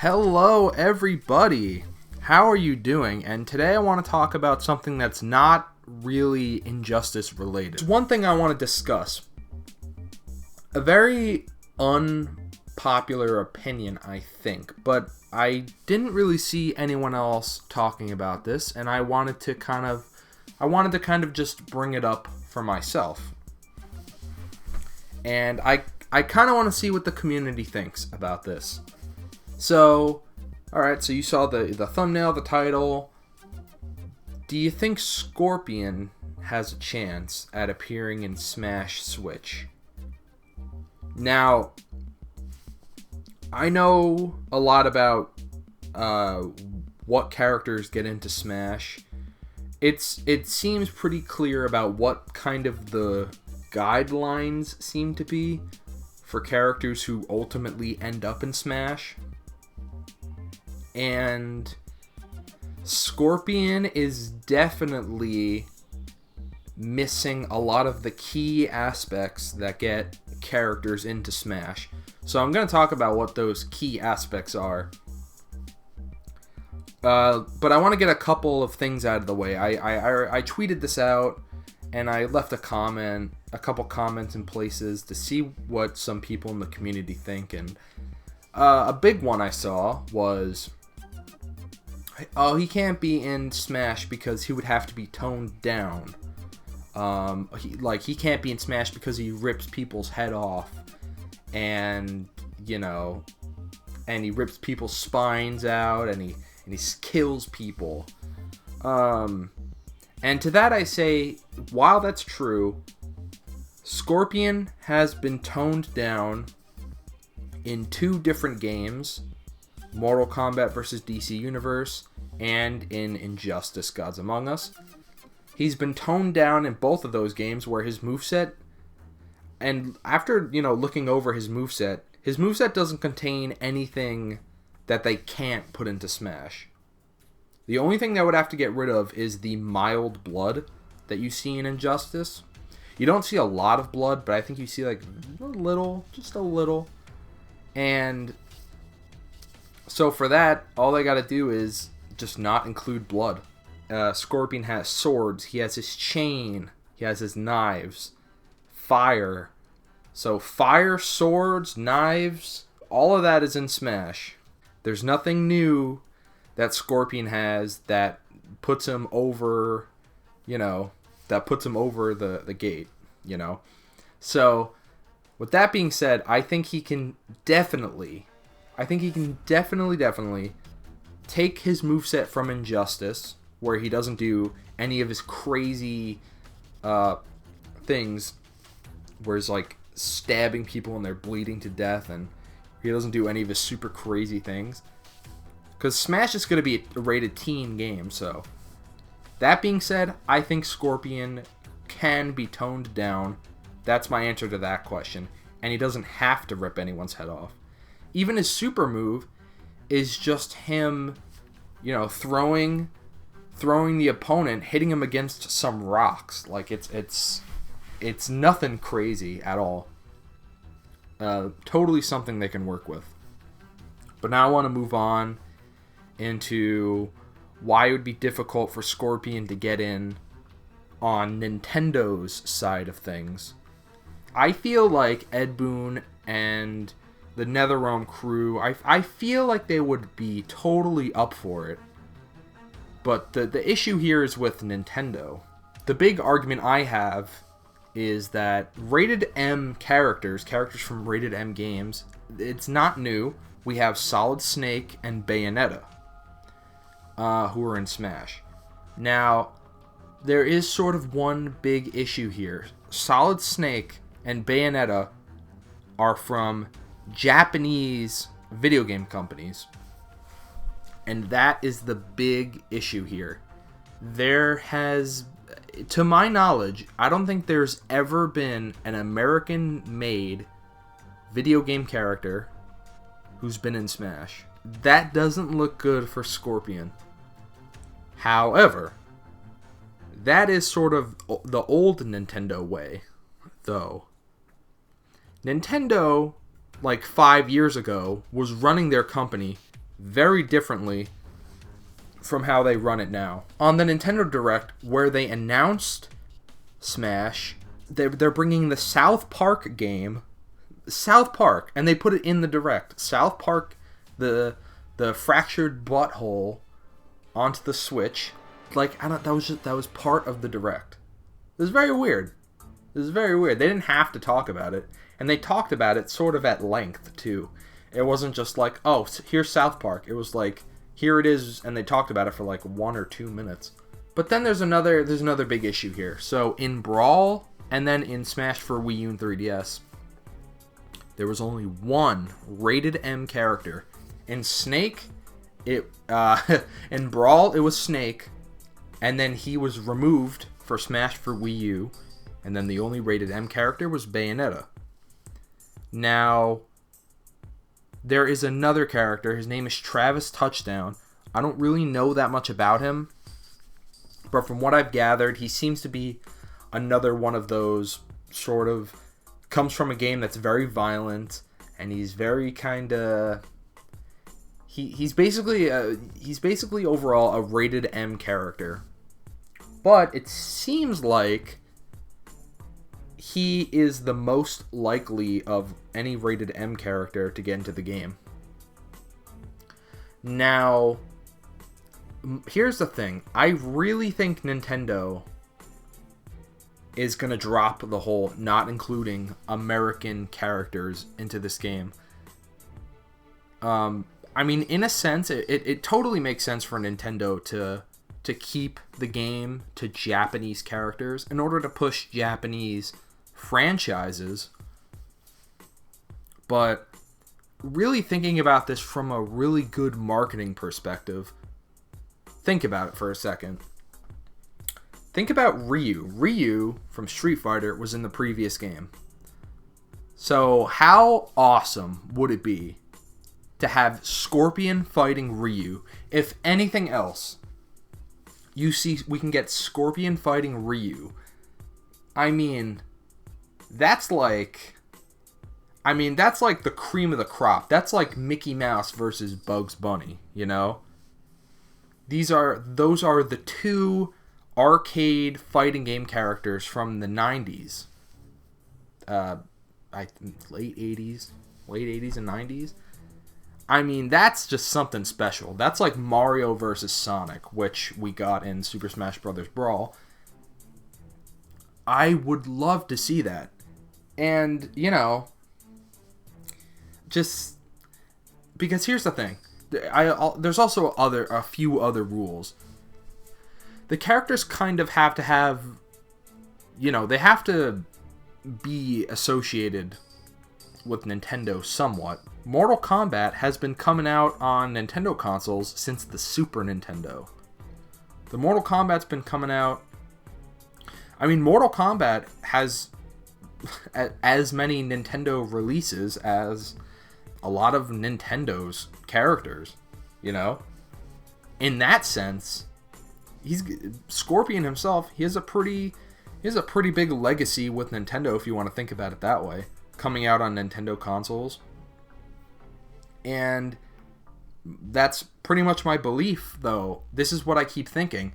Hello, everybody. How are you doing? And today I want to talk about something that's not really injustice related. It's one thing I want to discuss. A very unpopular opinion, I think, but I didn't really see anyone else talking about this, and I wanted to kind of just bring it up for myself. And I kind of want to see what the community thinks about this. So, alright, so you saw the thumbnail, the title. Do you think Scorpion has a chance at appearing in Smash Switch? Now, I know a lot about what characters get into Smash. It seems pretty clear about what kind of the guidelines seem to be for characters who ultimately end up in Smash. And Scorpion is definitely missing a lot of the key aspects that get characters into Smash. So I'm going to talk about what those key aspects are. But I want to get a couple of things out of the way. I tweeted this out, and I left a couple comments in places to see what some people in the community think. And a big one I saw was, oh, he can't be in Smash because he would have to be toned down. He can't be in Smash because he rips people's head off, and he rips people's spines out, and he kills people. And to that I say, while that's true, Scorpion has been toned down in 2 different games, Mortal Kombat vs. DC Universe, and in Injustice: Gods Among Us. He's been toned down in both of those games where his moveset, and after, looking over his moveset doesn't contain anything that they can't put into Smash. The only thing that would have to get rid of is the mild blood that you see in Injustice. You don't see a lot of blood, but I think you see like just a little. And so for that, all they gotta do is just not include blood. Scorpion has swords, he has his chain, he has his knives, fire. So fire, swords, knives, all of that is in Smash. There's nothing new that Scorpion has that puts him over, the gate, So, with that being said, I think he can definitely take his moveset from Injustice, where he doesn't do any of his crazy things, where he's like stabbing people and they're bleeding to death, and he doesn't do any of his super crazy things. Because Smash is going to be a rated teen game, so. That being said, I think Scorpion can be toned down. That's my answer to that question. And he doesn't have to rip anyone's head off. Even his super move is just him, throwing the opponent, hitting him against some rocks. Like, it's nothing crazy at all. Totally something they can work with. But now I want to move on into why it would be difficult for Scorpion to get in on Nintendo's side of things. I feel like Ed Boon and the NetherRealm crew, I feel like they would be totally up for it. But the issue here is with Nintendo. The big argument I have is that Rated M characters from Rated M games, it's not new. We have Solid Snake and Bayonetta, who are in Smash. Now, there is sort of one big issue here. Solid Snake and Bayonetta are from Japanese video game companies. And that is the big issue here. There has, to my knowledge, I don't think there's ever been an American-made video game character who's been in Smash. That doesn't look good for Scorpion. However, that is sort of the old Nintendo way, though. Nintendo, like 5 years ago, was running their company very differently from how they run it now. On the Nintendo Direct, where they announced Smash, they're bringing the South Park game, South Park, and they put it in the Direct. South Park, the fractured butthole, onto the Switch. Like, that was part of the Direct. It was very weird. It was very weird. They didn't have to talk about it, and they talked about it sort of at length too. It wasn't just like, oh, here's South Park. It was like, here it is, and they talked about it for like 1 or 2 minutes. But then there's another big issue here. So in Brawl and then in Smash for Wii U and 3DS, there was only one rated M character. In Snake, in Brawl it was Snake, and then he was removed for Smash for Wii U, and then the only rated M character was Bayonetta. Now, there is another character. His name is Travis Touchdown. I don't really know that much about him, but from what I've gathered, he seems to be another one of those sort of comes from a game that's very violent, and he's very kind of he's basically overall a rated M character. But it seems like he is the most likely of any rated M character to get into the game. Now, here's the thing. I really think Nintendo is going to drop the whole not including American characters into this game. I mean, in a sense, it totally makes sense for Nintendo to keep the game to Japanese characters in order to push Japanese franchises. But really thinking about this from a really good marketing perspective, think about it for a second. Think about Ryu. Ryu from Street Fighter was in the previous game. So how awesome would it be to have Scorpion fighting Ryu? If anything else, we can get Scorpion fighting Ryu. I mean, that's like the cream of the crop. That's like Mickey Mouse versus Bugs Bunny, you know? Those are the two arcade fighting game characters from the 90s. Late 80s and 90s. I mean, that's just something special. That's like Mario versus Sonic, which we got in Super Smash Bros. Brawl. I would love to see that. And, you know, just because here's the thing. There's also a few other rules. The characters kind of have to have, you know, they have to be associated with Nintendo somewhat. Mortal Kombat has been coming out on Nintendo consoles since the Super Nintendo. The Mortal Kombat's been coming out. I mean, Mortal Kombat has as many Nintendo releases as a lot of Nintendo's characters, you know? In that sense, Scorpion himself, he has a pretty big legacy with Nintendo, if you want to think about it that way, coming out on Nintendo consoles. And that's pretty much my belief, though. This is what I keep thinking.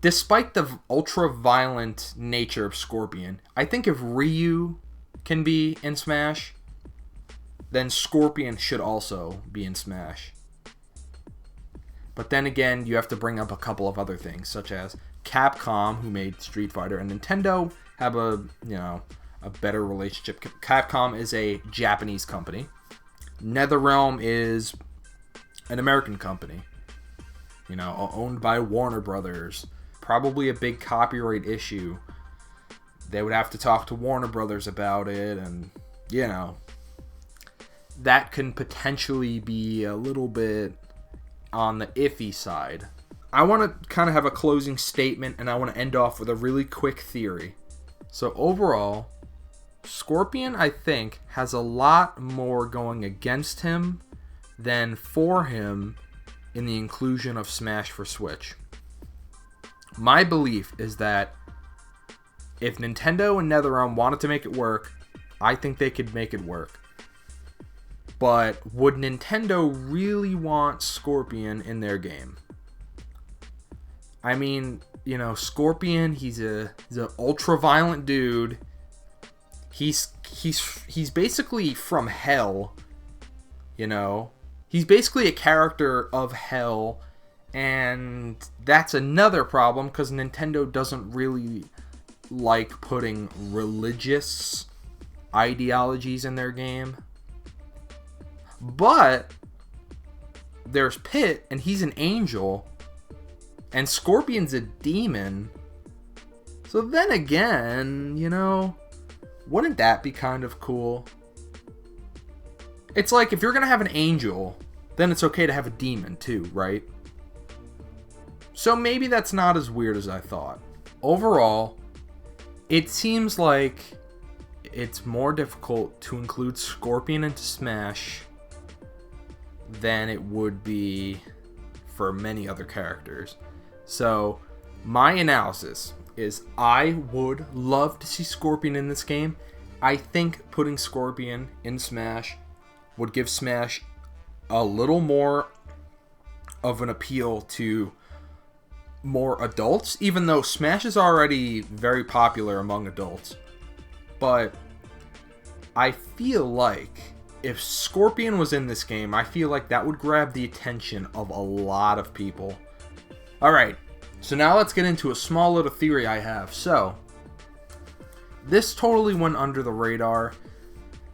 Despite the ultra-violent nature of Scorpion, I think if Ryu can be in Smash, then Scorpion should also be in Smash. But then again, you have to bring up a couple of other things, such as Capcom, who made Street Fighter, and Nintendo have a better relationship. Capcom is a Japanese company. NetherRealm is an American company, you know, owned by Warner Brothers. Probably a big copyright issue. They would have to talk to Warner Brothers about it, and, you know, that can potentially be a little bit on the iffy side. I want to kind of have a closing statement, and I want to end off with a really quick theory. So overall, Scorpion, I think, has a lot more going against him than for him in the inclusion of Smash for Switch. My belief is that if Nintendo and NetherRealm wanted to make it work, I think they could make it work. But would Nintendo really want Scorpion in their game? I mean, you know, Scorpion, he's an ultra-violent dude. He's basically from hell, you know? He's basically a character of hell, and that's another problem because Nintendo doesn't really like putting religious ideologies in their game. But there's Pit, and he's an angel, and Scorpion's a demon. So then again, you know, wouldn't that be kind of cool? It's like, if you're going to have an angel, then it's okay to have a demon too, right? So maybe that's not as weird as I thought. Overall, it seems like it's more difficult to include Scorpion into Smash than it would be for many other characters. So, my analysis is I would love to see Scorpion in this game. I think putting Scorpion in Smash would give Smash a little more of an appeal to more adults, even though Smash is already very popular among adults. But I feel like if Scorpion was in this game, I feel like that would grab the attention of a lot of people. Alright, so now let's get into a small little theory I have. So, this totally went under the radar,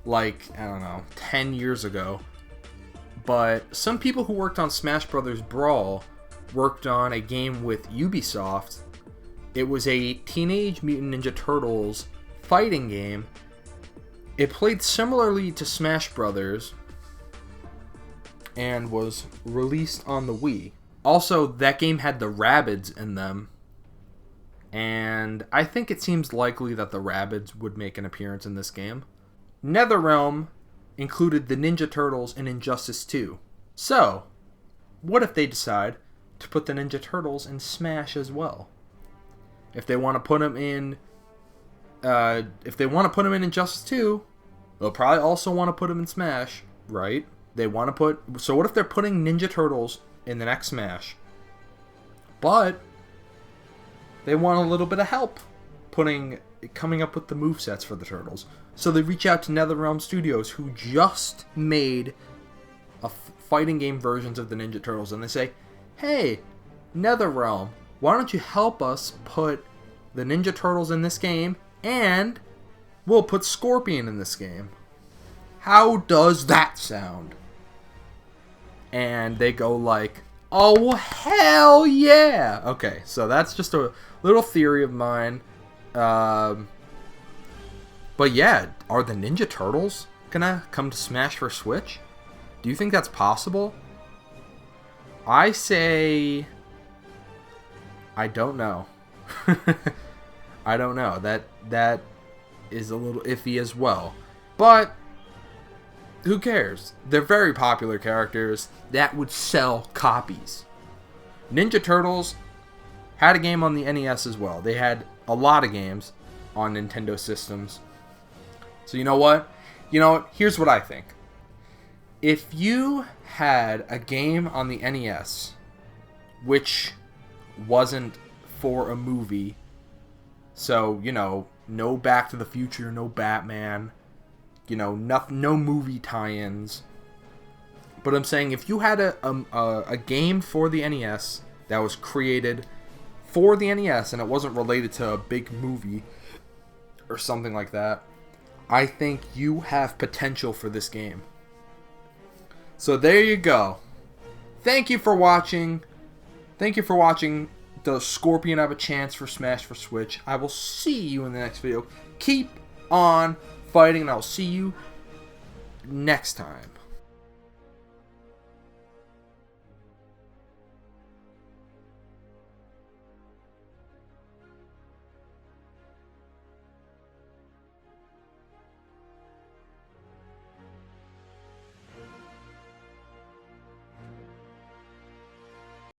like, I don't know, 10 years ago. But some people who worked on Smash Bros. Brawl worked on a game with Ubisoft. It was a Teenage Mutant Ninja Turtles fighting game. It played similarly to Smash Brothers and was released on the Wii. Also, that game had the Rabbids in them, and I think it seems likely that the Rabbids would make an appearance in this game. NetherRealm included the Ninja Turtles in Injustice 2. So, what if they decide to put the Ninja Turtles in Smash as well? If they want to put them in Injustice 2, they'll probably also want to put them in Smash, right? So what if they're putting Ninja Turtles in the next Smash, but they want a little bit of help coming up with the movesets for the Turtles? So they reach out to NetherRealm Studios, who just made fighting game versions of the Ninja Turtles, and they say, hey, NetherRealm, why don't you help us put the Ninja Turtles in this game, and we'll put Scorpion in this game. How does that sound? And they go like, oh, hell yeah! Okay, so that's just a little theory of mine. But yeah, are the Ninja Turtles gonna come to Smash for Switch? Do you think that's possible? I say, I don't know. I don't know. That is a little iffy as well. But who cares? They're very popular characters that would sell copies. Ninja Turtles had a game on the NES as well. They had a lot of games on Nintendo systems. So you know what? Here's what I think. If you had a game on the NES which wasn't for a movie, so, no Back to the Future, no Batman, no movie tie-ins. But I'm saying, if you had a game for the NES that was created for the NES and it wasn't related to a big movie or something like that, I think you have potential for this game. So there you go. Thank you for watching. Does Scorpion have a chance for Smash for Switch? I will see you in the next video. Keep on fighting, and I'll see you next time.